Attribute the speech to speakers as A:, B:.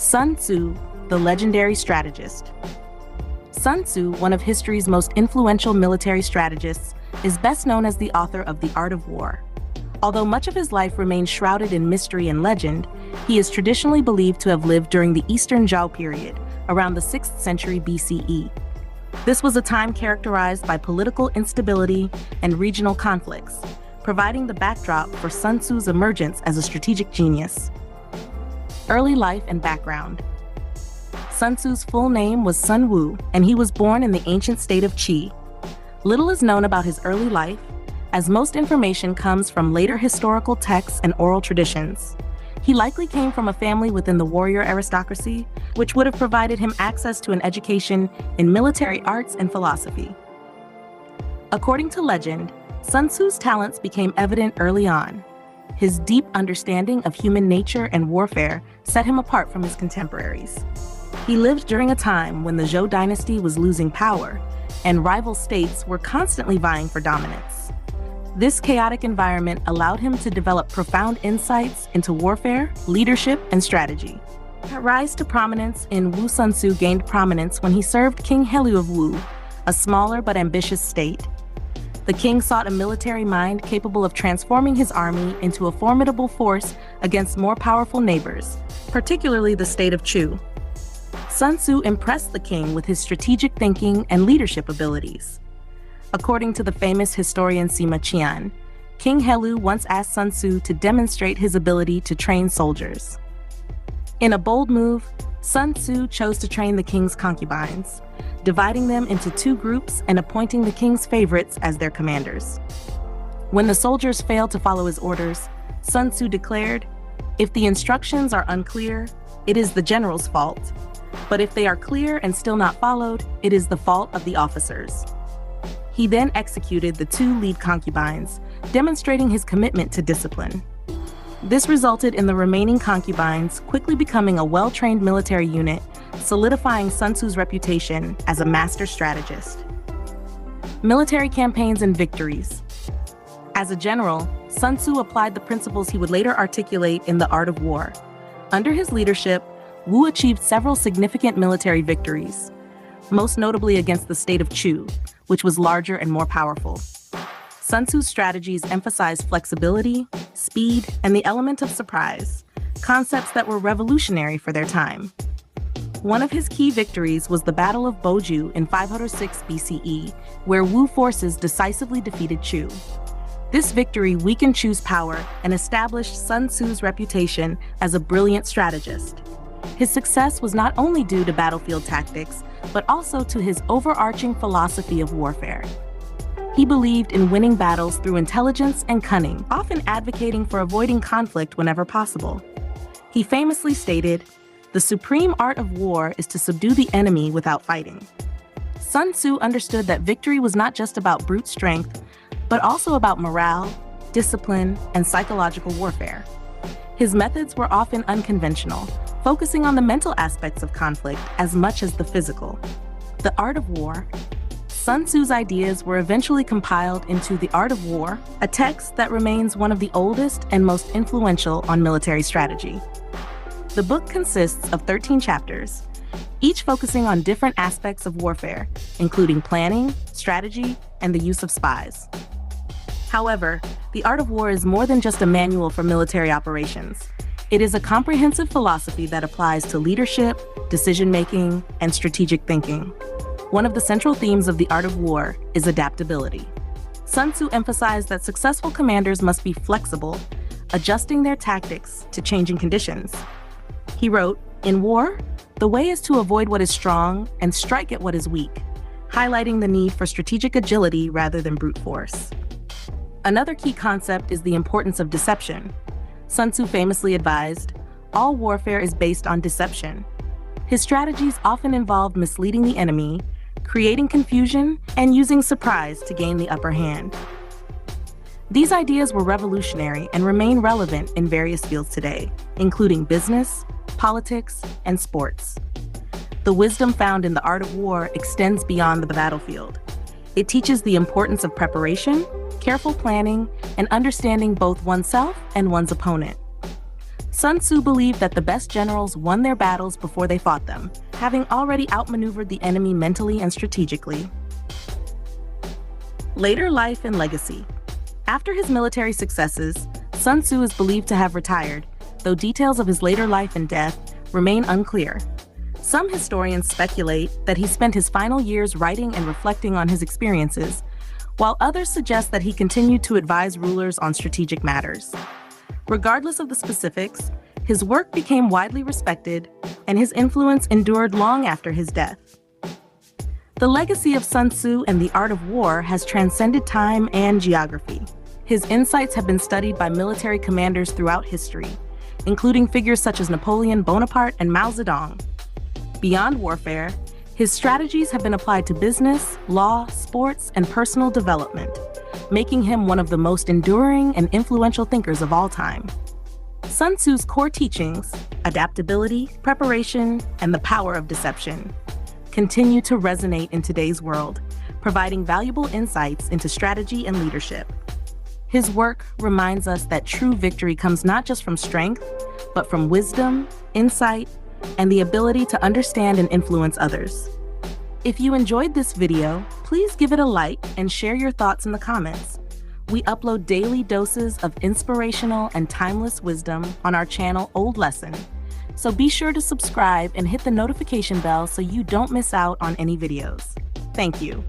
A: Sun Tzu, the legendary strategist. Sun Tzu, one of history's most influential military strategists, is best known as the author of The Art of War. Although much of his life remains shrouded in mystery and legend, he is traditionally believed to have lived during the Eastern Zhou period, around the 6th century BCE. This was a time characterized by political instability and regional conflicts, providing the backdrop for Sun Tzu's emergence as a strategic genius. Early life and background. Sun Tzu's full name was Sun Wu, and he was born in the ancient state of Qi. Little is known about his early life, as most information comes from later historical texts and oral traditions. He likely came from a family within the warrior aristocracy, which would have provided him access to an education in military arts and philosophy. According to legend, Sun Tzu's talents became evident early on. His deep understanding of human nature and warfare set him apart from his contemporaries. He lived during a time when the Zhou dynasty was losing power, and rival states were constantly vying for dominance. This chaotic environment allowed him to develop profound insights into warfare, leadership, and strategy. His rise to prominence in Wu Sun Tzu gained prominence when he served King Helu of Wu, a smaller but ambitious state. The king sought a military mind capable of transforming his army into a formidable force against more powerful neighbors, particularly the state of Chu. Sun Tzu impressed the king with his strategic thinking and leadership abilities. According to the famous historian Sima Qian, King Helu once asked Sun Tzu to demonstrate his ability to train soldiers. In a bold move, Sun Tzu chose to train the king's concubines, dividing them into 2 groups and appointing the king's favorites as their commanders. When the soldiers failed to follow his orders, Sun Tzu declared, "If the instructions are unclear, it is the general's fault. But if they are clear and still not followed, it is the fault of the officers." He then executed the 2 lead concubines, demonstrating his commitment to discipline. This resulted in the remaining concubines quickly becoming a well-trained military unit, solidifying Sun Tzu's reputation as a master strategist. Military campaigns and victories. As a general, Sun Tzu applied the principles he would later articulate in The Art of War. Under his leadership, Wu achieved several significant military victories, most notably against the state of Chu, which was larger and more powerful. Sun Tzu's strategies emphasized flexibility, speed, and the element of surprise, concepts that were revolutionary for their time. One of his key victories was the Battle of Boju in 506 BCE, where Wu forces decisively defeated Chu. This victory weakened Chu's power and established Sun Tzu's reputation as a brilliant strategist. His success was not only due to battlefield tactics, but also to his overarching philosophy of warfare. He believed in winning battles through intelligence and cunning, often advocating for avoiding conflict whenever possible. He famously stated, "The supreme art of war is to subdue the enemy without fighting." Sun Tzu understood that victory was not just about brute strength, but also about morale, discipline, and psychological warfare. His methods were often unconventional, focusing on the mental aspects of conflict as much as the physical. The Art of War. Sun Tzu's ideas were eventually compiled into The Art of War, a text that remains one of the oldest and most influential on military strategy. The book consists of 13 chapters, each focusing on different aspects of warfare, including planning, strategy, and the use of spies. However, The Art of War is more than just a manual for military operations. It is a comprehensive philosophy that applies to leadership, decision-making, and strategic thinking. One of the central themes of The Art of War is adaptability. Sun Tzu emphasized that successful commanders must be flexible, adjusting their tactics to changing conditions. He wrote, "In war, the way is to avoid what is strong and strike at what is weak," highlighting the need for strategic agility rather than brute force. Another key concept is the importance of deception. Sun Tzu famously advised, "All warfare is based on deception." His strategies often involved misleading the enemy, creating confusion, and using surprise to gain the upper hand. These ideas were revolutionary and remain relevant in various fields today, including business, politics, and sports. The wisdom found in The Art of War extends beyond the battlefield. It teaches the importance of preparation, careful planning, and understanding both oneself and one's opponent. Sun Tzu believed that the best generals won their battles before they fought them, having already outmaneuvered the enemy mentally and strategically. Later life and legacy. After his military successes, Sun Tzu is believed to have retired, though details of his later life and death remain unclear. Some historians speculate that he spent his final years writing and reflecting on his experiences, while others suggest that he continued to advise rulers on strategic matters. Regardless of the specifics, his work became widely respected, and his influence endured long after his death. The legacy of Sun Tzu and the art of war has transcended time and geography. His insights have been studied by military commanders throughout history, including figures such as Napoleon Bonaparte and Mao Zedong. Beyond warfare, his strategies have been applied to business, law, sports, and personal development, making him one of the most enduring and influential thinkers of all time. Sun Tzu's core teachings, adaptability, preparation, and the power of deception, continue to resonate in today's world, providing valuable insights into strategy and leadership. His work reminds us that true victory comes not just from strength, but from wisdom, insight, and the ability to understand and influence others. If you enjoyed this video, please give it a like and share your thoughts in the comments. We upload daily doses of inspirational and timeless wisdom on our channel Old Lesson, so be sure to subscribe and hit the notification bell so you don't miss out on any videos. Thank you.